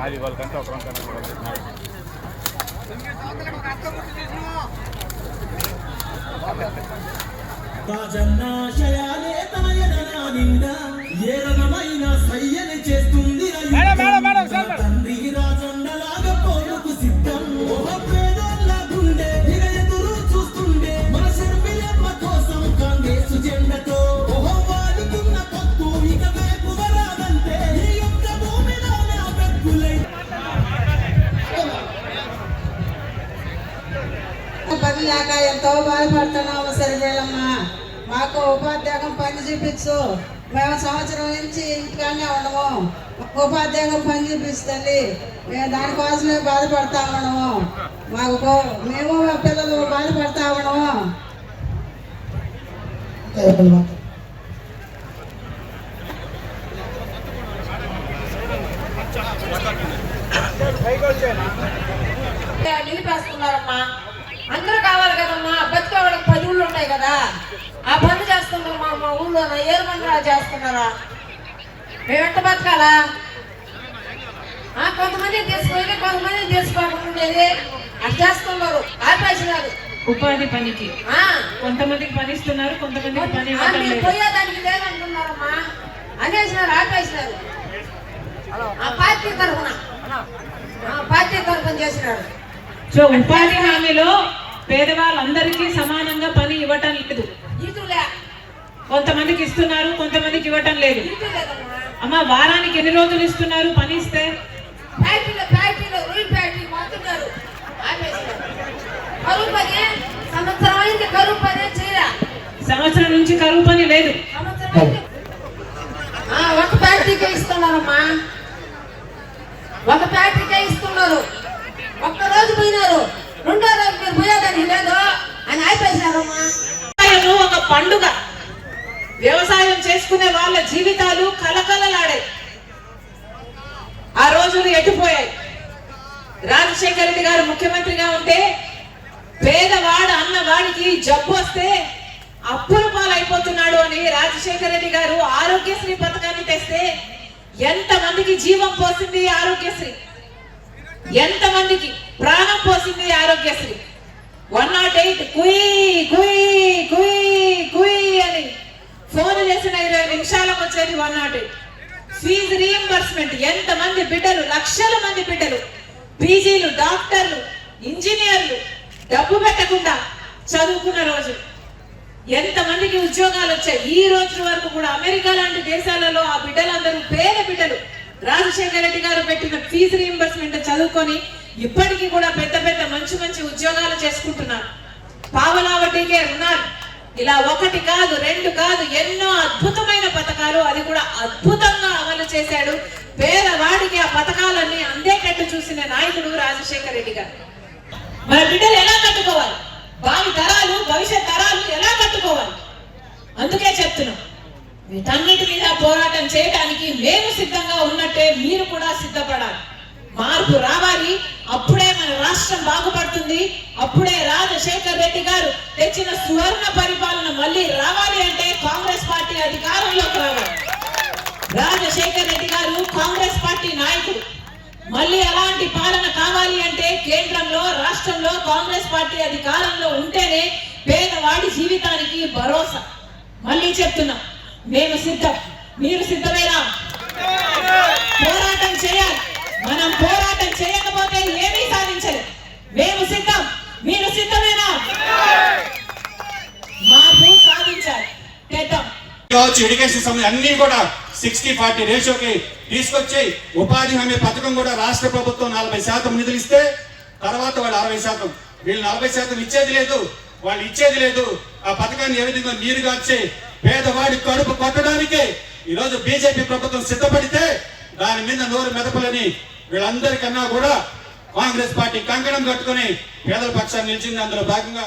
అది వాళ్ళకంటే ఒక చేస్తుంది పని లేక ఎంతో బాధపడుతున్నాము. సరివేళమ్మా మాకు ఉపాధ్యాయం పని చూపించు. మేము సంవత్సరం నుంచి ఇంటికానే ఉండము. ఉపాధ్యాయం పని చూపిస్తుంది. మేము దానికోసమే బాధపడతా ఉన్నాము. మేము మా పిల్లలు బాధపడతా ఉన్నాము. నిలిపేస్తున్నారమ్మా. అందరూ కావాలి కదమ్మా. బతుకోవడానికి 10 ఊళ్ళు ఉన్నాయి కదా, ఆ పనులు చేస్తున్నారమ్మా. మా ఊళ్ళో ఏరు మంది చేస్తున్నారా? మేము ఎంత బతకాలా? కొంతమంది తీసుకుని కొంతమంది తీసుకోకుండా ఉండేది అది చేస్తున్నారు. ఆపేసినారు ఉపాధి పనికి. కొంతమందికి పని ఇస్తున్నారు, కొంతమందికి పని పోయేదానికి లేదంటున్నారమ్మా. అనేసినారు, ఆపేసినారు. పార్టీ తరఫున చేసినారు. సో ఉపాధి హామీలో పేదవాళ్ళందరికీ సమానంగా పని ఇవ్వటం లేదు. కొంతమందికి ఇస్తున్నారు, కొంతమందికి ఇవ్వటం లేదు. అమ్మ వారానికి ఎన్ని రోజులు ఇస్తున్నారు పని ఇస్తే? సంవత్సరం నుంచి కరువు పని లేదు. ఒక ఫ్యాక్టరీకే ఇస్తున్నారమ్మా. ఒక ఫ్యాక్టరీకే ఇస్తున్నారు. ఒక్క రోజు పోయినారు, రెండో రోజు మీరు పోయేదానికి లేదు అని ఆపేశారమ్మా. ఒక పండుగ. వ్యవసాయం చేసుకునే వాళ్ళ జీవితాలు కలకలలాడాయి. ఆ రోజులు ఎటుపోయాయి. రాజశేఖర రెడ్డి గారు ముఖ్యమంత్రిగా ఉంటే పేదవాడు అన్నవాడికి జబ్బు వస్తే అప్పుల పాలైపోతున్నాడు అని రాజశేఖర రెడ్డి గారు ఆరోగ్యశ్రీ పథకాన్ని తెస్తే ఎంతమందికి జీవం పోసింది ఆరోగ్యశ్రీ, ఎంతమందికి ప్రాణం పోసింది ఆరోగ్యశ్రీ. 108 కుయ్ కుయ్ కుయ్ కుయ్ అని ఫోన్ చేసిన 20 నిమిషాలకు వచ్చేది 108. Fee reimbursement. ఎంతమంది బిడ్డలు, లక్షల మంది బిడ్డలు, పీజీలు, డాక్టర్లు, ఇంజనీర్లు డబ్బు పెట్టకుండా చదువుకున్న రోజు. ఎంతమందికి ఉద్యోగాలు వచ్చాయి. ఈ రోజు వరకు కూడా అమెరికా లాంటి దేశాలలో ఆ బిడ్డలందరూ పేద బిడ్డలు రాజశేఖర రెడ్డి గారు పెట్టిన ఫీజు రీఎంబర్స్మెంట్ చదువుకొని ఇప్పటికీ కూడా పెద్ద పెద్ద మంచి మంచి ఉద్యోగాలు చేసుకుంటున్నారు. పావలా వడ్డీకే రుణాలు. ఇలా 1 కాదు 2 కాదు ఎన్నో అద్భుతమైన పథకాలు, అది కూడా అద్భుతంగా అమలు చేశాడు. పేదవాడికి ఆ పథకాలన్నీ అందేటట్టు చూసిన నాయకుడు రాజశేఖర రెడ్డి గారు. మన బిడ్డలు ఎలా కట్టుకోవాలి, భావి తరాలు, భవిష్యత్ తరాలు ఎలా కట్టుకోవాలి? అందుకే చెప్తున్నాం, వీటన్నిటి మీద పోరాటం చేయడానికి మేము సిద్ధంగా ఉన్నట్టే మీరు కూడా సిద్ధపడాలి. మార్పు రావాలి. అప్పుడే మన రాష్ట్రం బాగుపడుతుంది. అప్పుడే రాజశేఖర రెడ్డి గారు తెచ్చిన సువర్ణ పరిపాలన మళ్ళీ రావాలి అంటే కాంగ్రెస్ పార్టీ అధికారంలోకి రావాలి. రాజశేఖర రెడ్డి గారు కాంగ్రెస్ పార్టీ నాయకుడు. మళ్ళీ అలాంటి పాలన కావాలి అంటే కేంద్రంలో, రాష్ట్రంలో కాంగ్రెస్ పార్టీ అధికారంలో ఉంటేనే పేదవాడి జీవితానికి భరోసా. మళ్ళీ చెప్తున్నాం, మేము సిద్ధం. మీరు సిద్ధమేనా? పోరాటం చేయాలి. మనం పోరాటం చేయకపోతే ఏమీ సాధించలేదు. మేము సిద్ధం. మీరు సిద్ధమేనా? మార్పు సాధించాలి. ఎడ్యుకేషన్ సంబంధించి అన్ని కూడా 60-40 రేషియోకి తీసుకొచ్చి ఉపాధి హామీ పథకం కూడా రాష్ట్ర ప్రభుత్వం 40% నిధులు ఇస్తే తర్వాత వాళ్ళు 60%, వీళ్ళు 40% ఇచ్చేది లేదు, వాళ్ళు ఇచ్చేది లేదు. ఆ పథకాన్ని ఏ విధంగా నీరు గార్చి పేదవాడి కడుపు కొట్టడానికి ఈరోజు బీజేపీ ప్రభుత్వం సిద్ధపడితే దాని మీద నోరు మెదపలని వీళ్ళందరికన్నా కూడా కాంగ్రెస్ పార్టీ కంకణం కట్టుకుని పేదల పక్షాన్ని నిలిచింది. అందులో భాగంగా